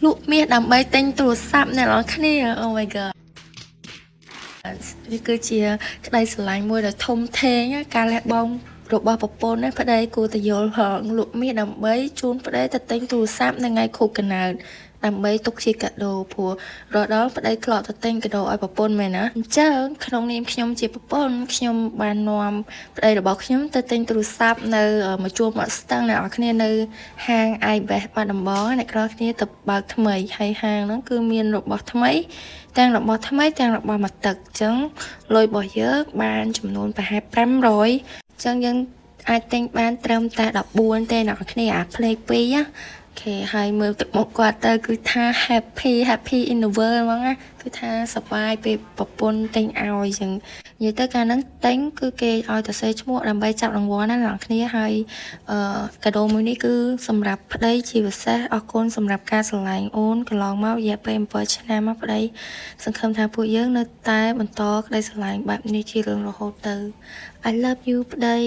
លោកមានដើម្បីទិញទូរស័ព្ទអ្នកនរគ្នា Oh my god វាគឺជាក្តីស្រឡាញ់មួយដ៏ធំធេងការលះបង់របស់ប្រពន្ធណាប្តីគួរតែយល់ផងលោកមានដើម្បីជូនប្តីទៅទិញទូរស័ព្ទនៅថ្ងៃខួបកំណើតដើម្បីទុកជាកាដូព្រោះរដងប្តីធ្លាប់ទៅទិញកាដូឲ្យប្រពន្ធមែនណាអញ្ចឹងក្នុងនាមខ្ញុំជាប្រពន្ធខ្ញុំបាននាំប្តីរបស់ខ្ញុំទៅទិញទូរស័ព្ទនៅមួយជួរមាត់ស្ទឹងអ្នកនរគ្នានៅហាង iBest បាត់ដំបងអ្នកនរគ្នាទៅបើកថ្មីហើយហាងហ្នឹងគឺមានរបស់ថ្មីទាំងរបស់ថ្មីទាំងរបស់មកទឹកអញ្ចឹងលុយរបស់យើងបានចំនួនប្រហែល500អញ្ចឹងយើងអាចទិញបានត្រឹមតែ14ទេអ្នកនរគ្នាអាផ្លេក2ណាគេហើយមើលទឹកមុខគាត់ទៅគឺថា happy in the world ហ្មងណាគឺថាសប្បាយពេលប្រពន្ធទិញឲ្យចឹងនិយាយទៅកាលហ្នឹងទិញគឺគេឲ្យទៅសេឈ្មោះដើម្បីចាប់រង្វាន់ណាអ្នកនរគ្នាហើយកាដូមួយនេះគឺសម្រាប់ប្តីជាពិសេសអរគុណសម្រាប់ការស្រឡាញ់អូនកន្លងមករយៈពេល7ឆ្នាំមកប្តីសង្ឃឹមថាពួកយើងនៅតែបន្តក្តីស្រឡាញ់បែបនេះជារឿងរហូតទៅ I love you ប្តី